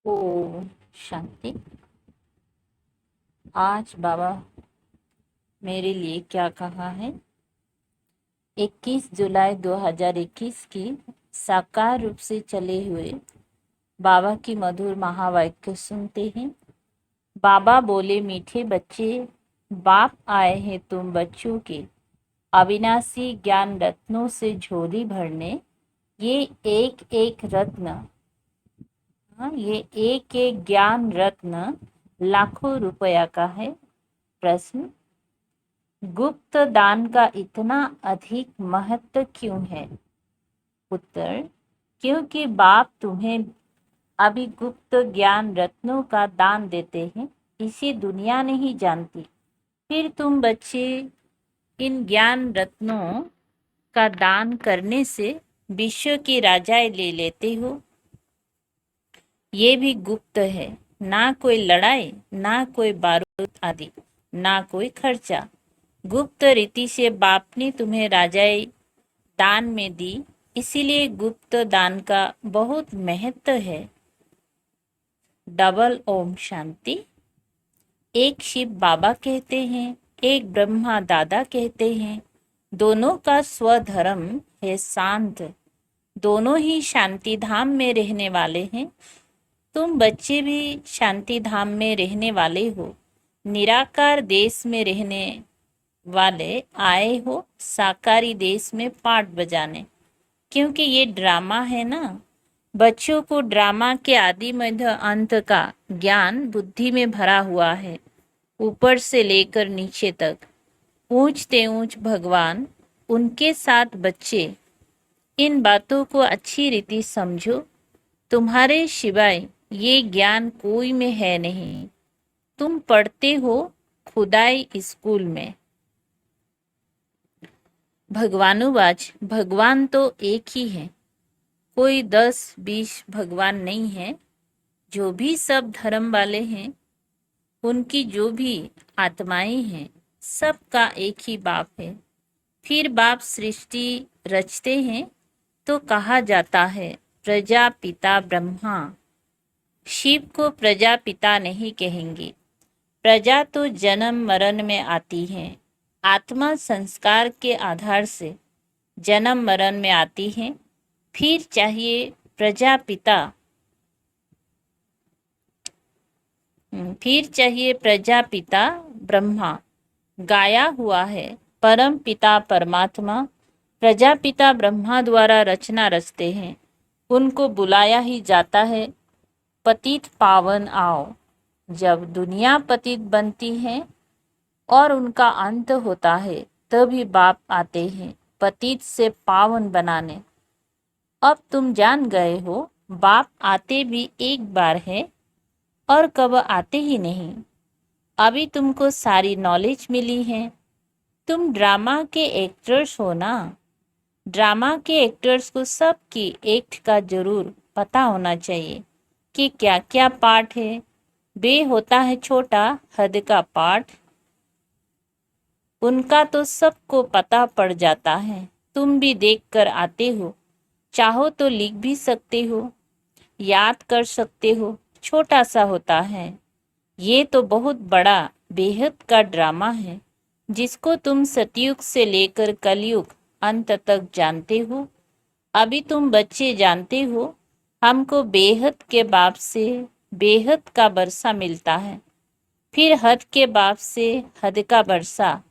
ओम शांति। आज बाबा मेरे लिए क्या कहा है। 21 जुलाई 2021 की साकार रूप से चले हुए बाबा की मधुर महावाक्य सुनते हैं। बाबा बोले, मीठे बच्चे, बाप आए हैं तुम बच्चों के अविनाशी ज्ञान रत्नों से झोली भरने। ये एक एक रत्न ये एक एक ज्ञान रत्न लाखों रुपया का है। प्रश्न, गुप्त दान का इतना अधिक महत्व क्यों है? उत्तर, क्योंकि बाप तुम्हें अभी गुप्त ज्ञान रत्नों का दान देते हैं, इसे दुनिया नहीं जानती। फिर तुम बच्चे इन ज्ञान रत्नों का दान करने से विश्व की राजाएं ले लेते हो। ये भी गुप्त है, ना कोई लड़ाई, ना कोई बारूद आदि, ना कोई खर्चा। गुप्त रीति से बाप ने तुम्हें राजाई दान में दी, इसीलिए गुप्त दान का बहुत महत्व है। डबल ओम शांति। एक शिव बाबा कहते हैं, एक ब्रह्मा दादा कहते हैं। दोनों का स्वधर्म है शांत, दोनों ही शांति धाम में रहने वाले हैं। तुम बच्चे भी शांति धाम में रहने वाले हो, निराकार देश में रहने वाले आए हो साकारी देश में पाठ बजाने। क्योंकि ये ड्रामा है ना। बच्चों को ड्रामा के आदि मध्य अंत का ज्ञान बुद्धि में भरा हुआ है, ऊपर से लेकर नीचे तक। ऊंचते ऊंच भगवान, उनके साथ बच्चे। इन बातों को अच्छी रीति समझो। तुम्हारे सिवाय ये ज्ञान कोई में है नहीं। तुम पढ़ते हो खुदाई स्कूल में। भगवानुवाच, भगवान तो एक ही है, कोई 10-20 भगवान नहीं है। जो भी सब धर्म वाले हैं, उनकी जो भी आत्माएं हैं, सबका एक ही बाप है। फिर बाप सृष्टि रचते हैं तो कहा जाता है प्रजापिता ब्रह्मा। शिव को प्रजापिता नहीं कहेंगे। प्रजा तो जन्म मरण में आती है। आत्मा संस्कार के आधार से जन्म मरण में आती है। फिर चाहिए प्रजापिता ब्रह्मा। गाया हुआ है परम पिता परमात्मा प्रजापिता ब्रह्मा द्वारा रचना रचते हैं। उनको बुलाया ही जाता है, पतित पावन आओ। जब दुनिया पतित बनती है और उनका अंत होता है, तभी बाप आते हैं पतित से पावन बनाने। अब तुम जान गए हो, बाप आते भी एक बार है और कब आते ही नहीं। अभी तुमको सारी नॉलेज मिली है। तुम ड्रामा के एक्टर्स हो ना। ड्रामा के एक्टर्स को सबकी एक्ट का जरूर पता होना चाहिए कि क्या क्या पार्ट है। बे होता है छोटा हद का पार्ट, उनका तो सबको पता पड़ जाता है। तुम भी देख कर आते हो, चाहो तो लिख भी सकते हो, याद कर सकते हो। छोटा सा होता है। ये तो बहुत बड़ा बेहद का ड्रामा है, जिसको तुम सतयुग से लेकर कलयुग अंत तक जानते हो। अभी तुम बच्चे जानते हो, हमको बेहद के बाप से बेहद का बरसा मिलता है। फिर हद के बाप से हद का बरसा,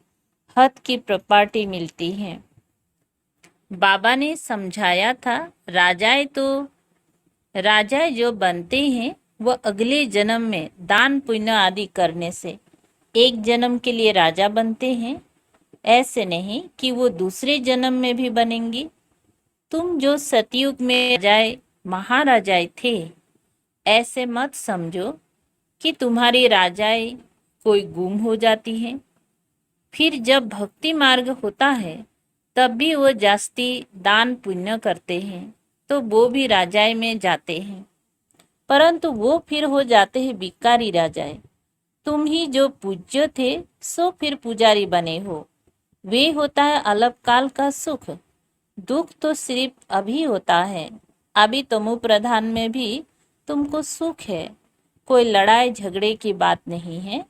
हद की प्रॉपर्टी मिलती है। बाबा ने समझाया था, राजाएं जो बनते हैं वह अगले जन्म में दान पुण्य आदि करने से एक जन्म के लिए राजा बनते हैं। ऐसे नहीं कि वो दूसरे जन्म में भी बनेंगी। तुम जो सतयुग में राजाएं महाराजाएं थे, ऐसे मत समझो कि तुम्हारी राजाएं कोई गुम हो जाती हैं। फिर जब भक्ति मार्ग होता है, तब भी वो जास्ती दान पुण्य करते हैं, तो वो भी राजाएं में जाते हैं, परंतु वो फिर हो जाते हैं भिखारी राजाएं। तुम ही जो पूज्य थे, सो फिर पुजारी बने हो। वे होता है अलग काल का सुख। दुख तो सिर्फ अभी होता है। अभी तमो प्रधान में भी तुमको सुख है, कोई लड़ाई झगड़े की बात नहीं है।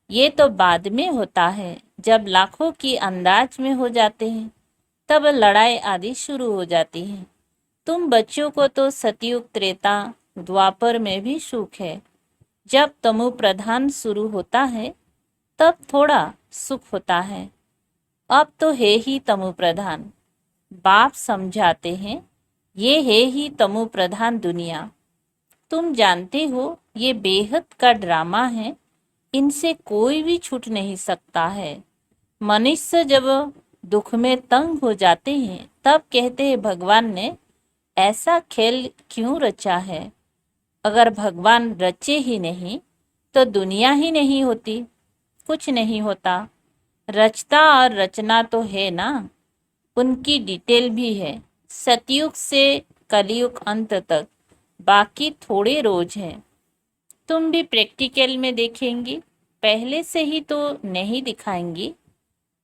ये तो बाद में होता है, जब लाखों की अंदाज में हो जाते हैं तब लड़ाई आदि शुरू हो जाती है। तुम बच्चों को तो सतयुग त्रेता द्वापर में भी सुख है। जब तमो प्रधान शुरू होता है तब थोड़ा सुख होता है। अब तो है ही तमो प्रधान। बाप समझाते हैं, ये है ही तमो प्रधान दुनिया। तुम जानते हो ये बेहद का ड्रामा है, इनसे कोई भी छूट नहीं सकता है। मनुष्य जब दुख में तंग हो जाते हैं तब कहते हैं भगवान ने ऐसा खेल क्यों रचा है। अगर भगवान रचे ही नहीं तो दुनिया ही नहीं होती, कुछ नहीं होता। रचता और रचना तो है ना, उनकी डिटेल भी है। सतयुग से कलयुग अंत तक बाकी थोड़े रोज हैं। तुम भी प्रैक्टिकल में देखेंगी, पहले से ही तो नहीं दिखाएंगी।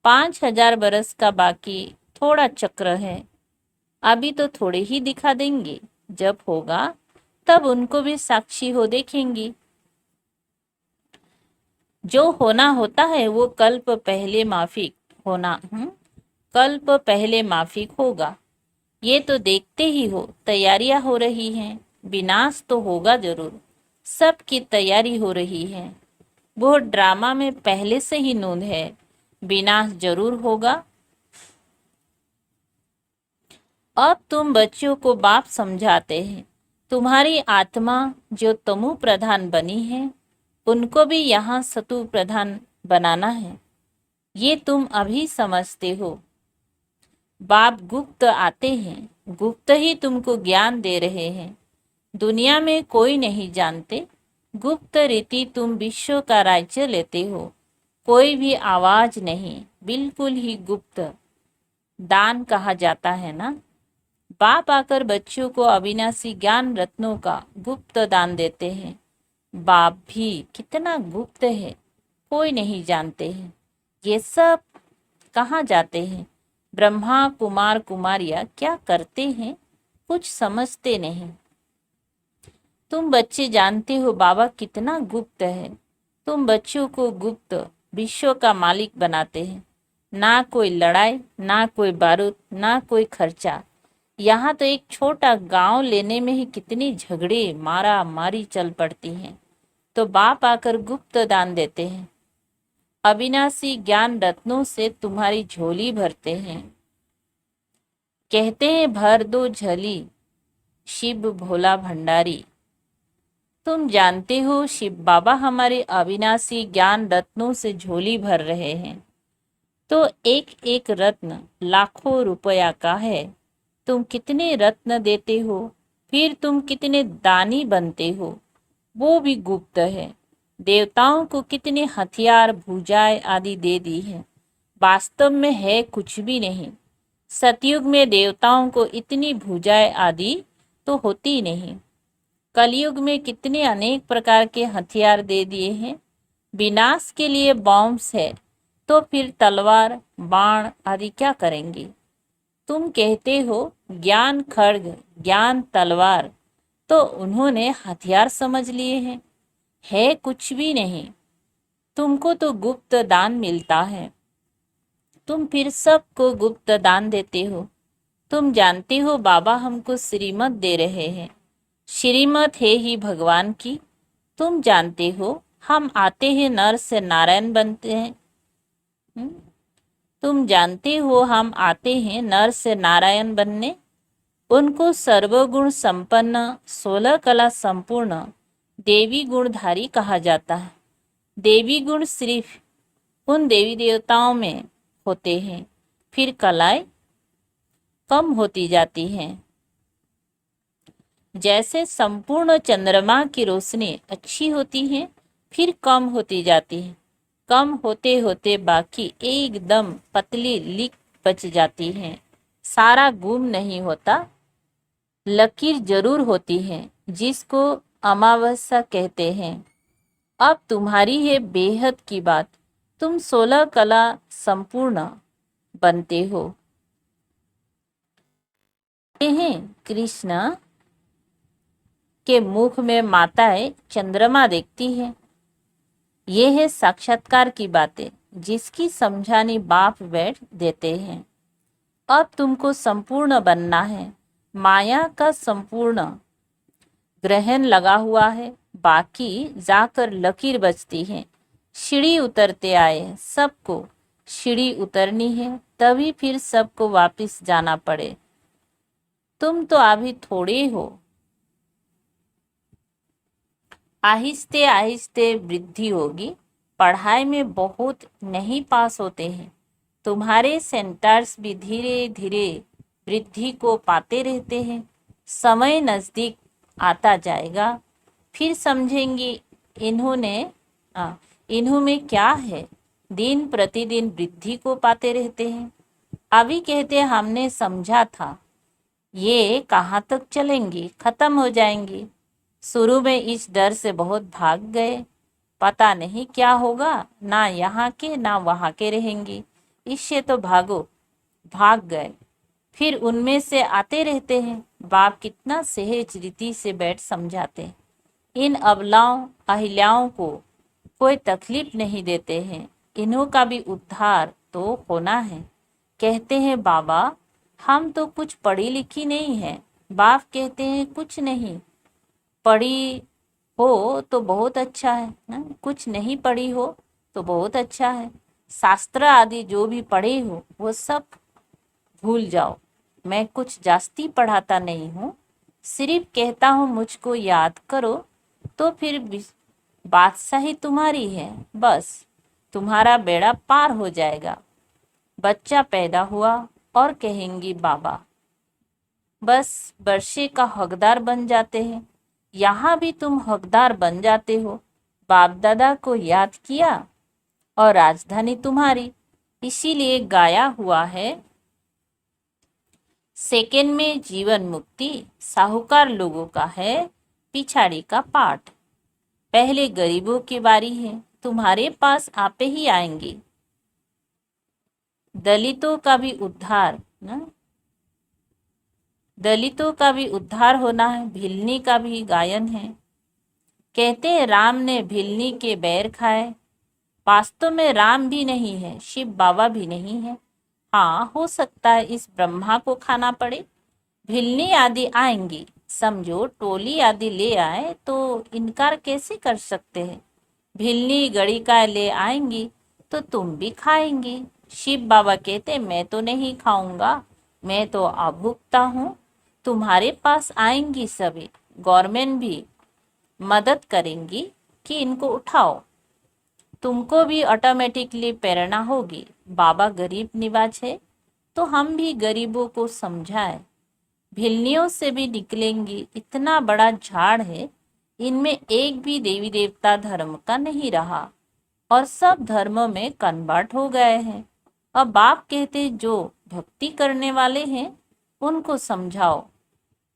5,000 बरस का बाकी थोड़ा चक्र है, अभी तो थोड़े ही दिखा देंगे। जब होगा तब उनको भी साक्षी हो देखेंगी। जो होना होता है वो कल्प पहले माफिक होना कल्प पहले माफिक होगा। ये तो देखते ही हो, तैयारियां हो रही हैं। विनाश तो होगा जरूर, सबकी तैयारी हो रही है। वो ड्रामा में पहले से ही नोंद है, विनाश जरूर होगा। अब तुम बच्चों को बाप समझाते हैं, तुम्हारी आत्मा जो तमु प्रधान बनी है उनको भी यहाँ सतु प्रधान बनाना है। ये तुम अभी समझते हो। बाप गुप्त आते हैं, गुप्त ही तुमको ज्ञान दे रहे हैं। दुनिया में कोई नहीं जानते। गुप्त रीति तुम विश्व का राज्य लेते हो, कोई भी आवाज नहीं, बिल्कुल ही गुप्त दान कहा जाता है ना। बाप आकर बच्चों को अविनाशी ज्ञान रत्नों का गुप्त दान देते हैं। बाप भी कितना गुप्त है, कोई नहीं जानते हैं। ये सब कहाँ जाते हैं? ब्रह्मा कुमार कुमारियाँ क्या करते हैं, कुछ समझते नहीं। तुम बच्चे जानते हो बाबा कितना गुप्त है। तुम बच्चों को गुप्त विश्व का मालिक बनाते हैं। ना कोई लड़ाई, ना कोई बारूद, ना कोई खर्चा। यहाँ तो एक छोटा गांव लेने में ही कितनी झगड़े मारा मारी चल पड़ती हैं। तो बाप आकर गुप्त दान देते हैं, अविनाशी ज्ञान रत्नों से तुम्हारी झोली भरते हैं। कहते हैं भर दो झोली शिव भोला भंडारी। तुम जानते हो शिव बाबा हमारे अविनाशी ज्ञान रत्नों से झोली भर रहे हैं। तो एक एक रत्न लाखों रुपया का है। तुम कितने रत्न देते हो, फिर तुम कितने दानी बनते हो, वो भी गुप्त है। देवताओं को कितने हथियार भुजाएं आदि दे दी है, वास्तव में है कुछ भी नहीं। सतयुग में देवताओं को इतनी भुजाएं आदि तो होती नहीं। कलयुग में कितने अनेक प्रकार के हथियार दे दिए हैं। विनाश के लिए बॉम्ब्स है, तो फिर तलवार बाण आदि क्या करेंगे? तुम कहते हो ज्ञान खड्ग ज्ञान तलवार, तो उन्होंने हथियार समझ लिए हैं, है कुछ भी नहीं। तुमको तो गुप्त दान मिलता है, तुम फिर सबको गुप्त दान देते हो। तुम जानते हो बाबा हमको श्रीमत दे रहे हैं, श्रीमत है ही भगवान की। तुम जानते हो हम आते हैं नर से नारायण बनते हैं। तुम जानते हो हम आते हैं नर से नारायण बनने। उनको सर्वगुण संपन्न 16 कला संपूर्ण देवी गुणधारी कहा जाता है। देवी गुण सिर्फ उन देवी देवताओं में होते हैं, फिर कलाएं कम होती जाती हैं। जैसे संपूर्ण चंद्रमा की रोशनी अच्छी होती है, फिर कम होती जाती है। कम होते होते बाकी एकदम पतली लीक बच जाती है। सारा गुम नहीं होता, लकीर जरूर होती है, जिसको अमावस्या कहते हैं। अब तुम्हारी है बेहद की बात, तुम 16 कला संपूर्ण बनते हो। हैं कृष्ण के मुख में माताएं चंद्रमा देखती हैं। ये है साक्षात्कार की बातें जिसकी समझानी बाप बैठ देते हैं। अब तुमको संपूर्ण बनना है। माया का संपूर्ण ग्रहण लगा हुआ है, बाकी जाकर लकीर बचती है। सीढ़ी उतरते आए, सबको सीढ़ी उतरनी है, तभी फिर सबको वापस जाना पड़े। तुम तो अभी थोड़े हो। आहिस्ते आहिस्ते वृद्धि होगी। पढ़ाई में बहुत नहीं पास होते हैं। तुम्हारे सेंटर्स भी धीरे धीरे वृद्धि को पाते रहते हैं। समय नज़दीक आता जाएगा, फिर समझेंगे इन्हों में क्या है। दिन प्रतिदिन वृद्धि को पाते रहते हैं। अभी कहते हमने समझा था, ये कहाँ तक चलेंगी, खत्म हो जाएंगी। शुरू में इस डर से बहुत भाग गए, पता नहीं क्या होगा, ना यहाँ के ना वहाँ के रहेंगी, इससे तो भागो। भाग गए, फिर उनमें से आते रहते हैं। बाप कितना सहज रीति से बैठ समझाते हैं। इन अबलाओं अहिल्याओं को कोई तकलीफ नहीं देते हैं। इन्हों का भी उद्धार तो होना है। कहते हैं बाबा हम तो कुछ पढ़ी लिखी नहीं है। बाप कहते हैं कुछ नहीं, पढ़ी हो तो बहुत अच्छा है ना? कुछ नहीं पढ़ी हो तो बहुत अच्छा है। शास्त्र आदि जो भी पढ़े हो वो सब भूल जाओ। मैं कुछ जास्ती पढ़ाता नहीं हूँ, सिर्फ कहता हूँ मुझको याद करो, तो फिर बादशाही तुम्हारी है। बस तुम्हारा बेड़ा पार हो जाएगा। बच्चा पैदा हुआ और कहेंगी बाबा, बस वर्षे का हकदार बन जाते हैं। यहाँ भी तुम हकदार बन जाते हो। बाप दादा को याद किया और राजधानी तुम्हारी। इसीलिए गाया हुआ है, सेकेंड में जीवन मुक्ति साहूकार लोगों का है पिछाड़ी का पाठ। पहले गरीबों की बारी है, तुम्हारे पास आपे ही आएंगे। दलितों का भी उद्धार ना, दलितों का भी उद्धार होना है। भिलनी का भी गायन है। कहते हैं राम ने भिलनी के बैर खाए। वास्तव में राम भी नहीं है, शिव बाबा भी नहीं है। हाँ, हो सकता है इस ब्रह्मा को खाना पड़े। भिलनी आदि आएंगी, समझो टोली आदि ले आए तो इनकार कैसे कर सकते हैं। भिलनी गड़िका ले आएंगी तो तुम भी खाएंगी। शिव बाबा कहते मैं तो नहीं खाऊंगा, मैं तो अभुक्ता हूँ। तुम्हारे पास आएंगी सभी, गवर्नमेंट भी मदद करेंगी कि इनको उठाओ। तुमको भी ऑटोमेटिकली प्रेरणा होगी, बाबा गरीब निवाज है तो हम भी गरीबों को समझाए। भिलनियों से भी निकलेंगी, इतना बड़ा झाड़ है, इनमें एक भी देवी देवता धर्म का नहीं रहा और सब धर्मों में कन्वर्ट हो गए हैं। अब बाप कहते जो भक्ति करने वाले हैं उनको समझाओ।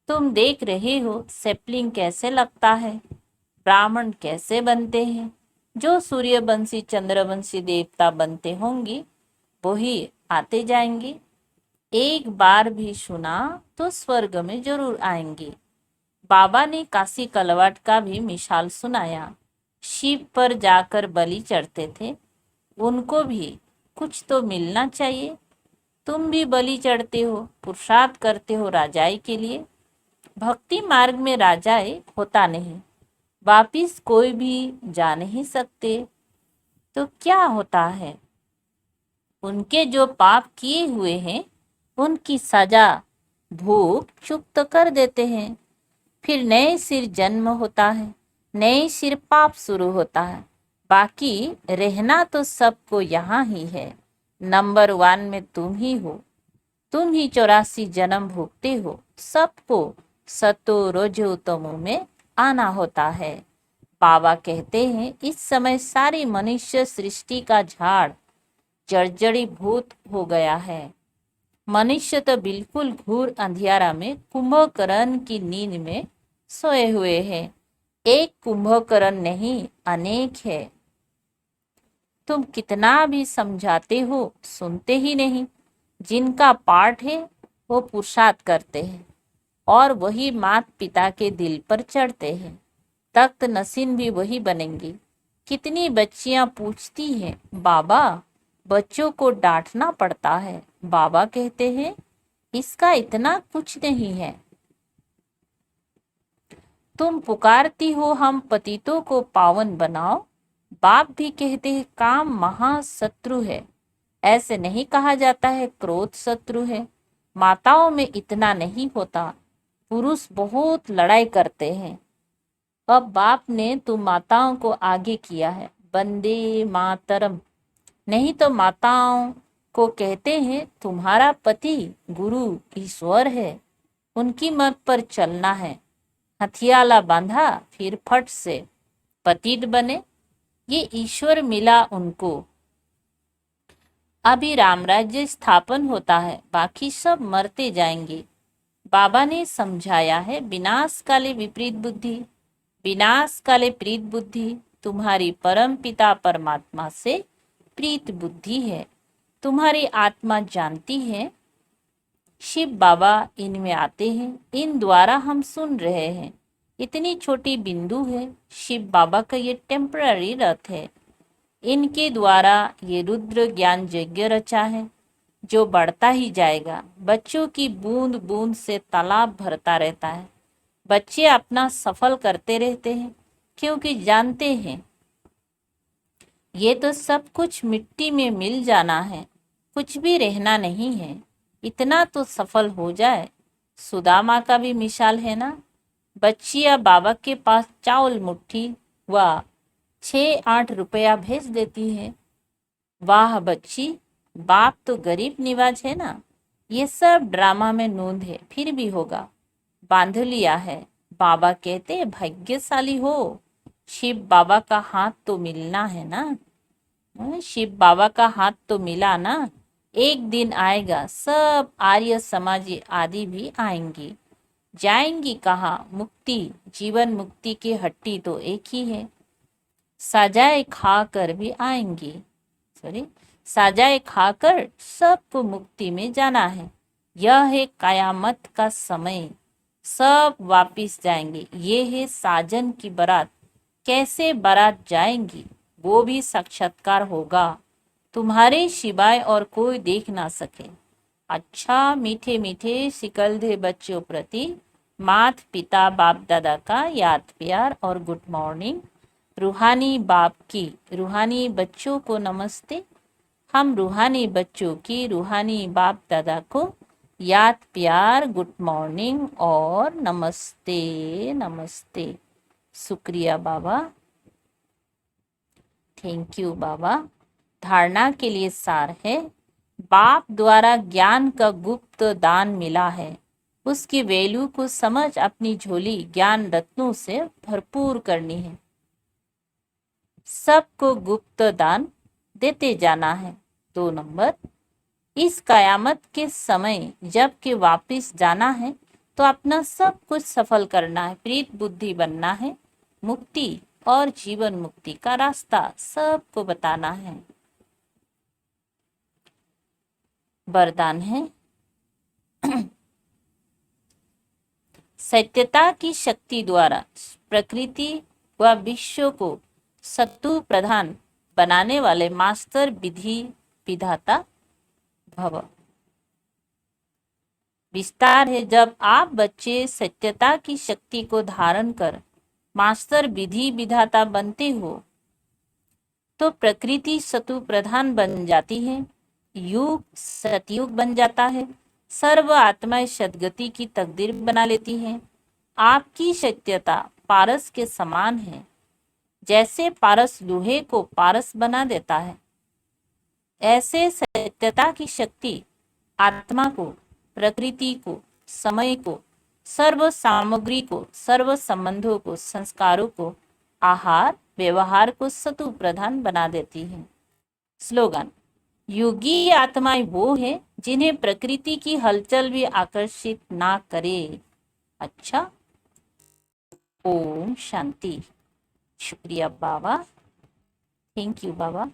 तुम देख रहे हो सेपलिंग कैसे लगता है, ब्राह्मण कैसे बनते हैं। जो सूर्यवंशी चंद्रवंशी देवता बनते होंगे वही आते जाएंगे। एक बार भी सुना तो स्वर्ग में जरूर आएंगे। बाबा ने काशी कलवाट का भी मिसाल सुनाया। शिव पर जाकर बलि चढ़ते थे, उनको भी कुछ तो मिलना चाहिए। तुम भी बलि चढ़ते हो, पुरुषार्थ करते हो राजाई के लिए। भक्ति मार्ग में राजाए होता नहीं, वापिस कोई भी जा नहीं सकते। तो क्या होता है, उनके जो पाप किए हुए हैं उनकी सजा भोग चुक्त कर देते हैं। फिर नए सिर जन्म होता है, नए सिर पाप शुरू होता है। बाकी रहना तो सबको यहाँ ही है। नंबर 1 में तुम ही हो, तुम ही 84 जन्म भोगते हो। सबको सतो रजो तमो में आना होता है। बाबा कहते हैं इस समय सारी मनुष्य सृष्टि का झाड़ जर्जरीभूत हो गया है। मनुष्य तो बिल्कुल घोर अंधियारा में कुंभकर्ण की नींद में सोए हुए हैं। एक कुंभकर्ण नहीं, अनेक है। तुम कितना भी समझाते हो सुनते ही नहीं। जिनका पाठ है वो पुरुषार्थ करते हैं। और वही माता पिता के दिल पर चढ़ते हैं। तख्त नसीन भी वही बनेंगे। कितनी बच्चियां पूछती हैं, बाबा बच्चों को डांटना पड़ता है। बाबा कहते हैं, इसका इतना कुछ नहीं है। तुम पुकारती हो हम पतितों को पावन बनाओ। बाप भी कहते हैं काम महाशत्रु है। ऐसे नहीं कहा जाता है क्रोध शत्रु है। माताओं में इतना नहीं होता। पुरुष बहुत लड़ाई करते हैं। अब बाप ने तो माताओं को आगे किया है। वंदे मातरम। नहीं तो माताओं को कहते हैं तुम्हारा पति गुरु ईश्वर है, उनकी मत पर चलना है। हथियाला बांधा फिर फट से पतित बने। ये ईश्वर मिला उनको। अभी रामराज्य स्थापन होता है, बाकी सब मरते जाएंगे। बाबा ने समझाया है विनाश काले विपरीत बुद्धि, विनाश काले प्रीत बुद्धि तुम्हारी परम पिता परमात्मा से प्रीत बुद्धि है। तुम्हारी आत्मा जानती है शिव बाबा इनमें आते हैं। इन द्वारा हम सुन रहे हैं। इतनी छोटी बिंदु है। शिव बाबा का ये टेम्पररी रथ है। इनके द्वारा ये रुद्र ज्ञान यज्ञ रचा है जो बढ़ता ही जाएगा। बच्चों की बूंद बूंद से तालाब भरता रहता है। बच्चे अपना सफल करते रहते हैं क्योंकि जानते हैं ये तो सब कुछ मिट्टी में मिल जाना है, कुछ भी रहना नहीं है। इतना तो सफल हो जाए। सुदामा का भी मिसाल है ना। बच्चियां बाबा के पास चावल मुट्ठी व 6-8 रुपया भेज देती है। वाह बच्ची, बाप तो गरीब निवाज है ना। ये सब ड्रामा में नूंद है, फिर भी होगा। बांध लिया है। बाबा कहते भाग्यशाली हो। शिव बाबा का हाथ तो मिलना है ना। शिव बाबा का हाथ तो मिला ना। एक दिन आएगा सब आर्य समाजी आदि भी आएंगी। जाएंगी कहाँ? मुक्ति, जीवन मुक्ति की हट्टी तो एक ही है। सजाए खाकर भी आएंगी। सजाए खाकर सबको मुक्ति में जाना है। यह है कयामत का समय। सब वापिस जाएंगे। ये है साजन की बारात। कैसे बारात जाएंगी वो भी साक्षात्कार होगा। तुम्हारे सिवाय और कोई देख ना सके। अच्छा मीठे मीठे सिकलधे बच्चों प्रति मात पिता बाप दादा का याद प्यार और गुड मॉर्निंग। रूहानी बाप की रूहानी बच्चों को नमस्ते। हम रूहानी बच्चों की रूहानी बाप दादा को याद प्यार गुड मॉर्निंग और नमस्ते नमस्ते। शुक्रिया बाबा, थैंक यू बाबा। धारणा के लिए सार है। बाप द्वारा ज्ञान का गुप्त दान मिला है। उसकी वैल्यू को समझ अपनी झोली ज्ञान रत्नों से भरपूर करनी है। सबको गुप्त दान देते जाना है। 2 नंबर, इस कयामत के समय जब के वापिस जाना है तो अपना सब कुछ सफल करना है। प्रीत बुद्धि बनना है। मुक्ति और जीवन मुक्ति का रास्ता सबको बताना है। वरदान है सत्यता की शक्ति द्वारा प्रकृति व विश्व को सत्तु प्रधान बनाने वाले मास्टर विधि विधाता भव। विस्तार है। जब आप बच्चे सत्यता की शक्ति को धारण कर मास्टर विधि विधाता बनते हो तो प्रकृति सतु प्रधान बन जाती है। युग सतयुग बन जाता है। सर्व आत्माएं सदगति की तकदीर बना लेती हैं। आपकी सत्यता पारस के समान है। जैसे पारस लोहे को पारस बना देता है, ऐसे सत्यता की शक्ति आत्मा को, प्रकृति को, समय को, सर्व सामग्री को, सर्व संबंधों को, संस्कारों को, आहार व्यवहार को सतु प्रधान बना देती है। स्लोगन, योगी आत्माएं वो है जिन्हें प्रकृति की हलचल भी आकर्षित ना करे। अच्छा, ओम शांति। शुक्रिया बाबा, थैंक यू बाबा।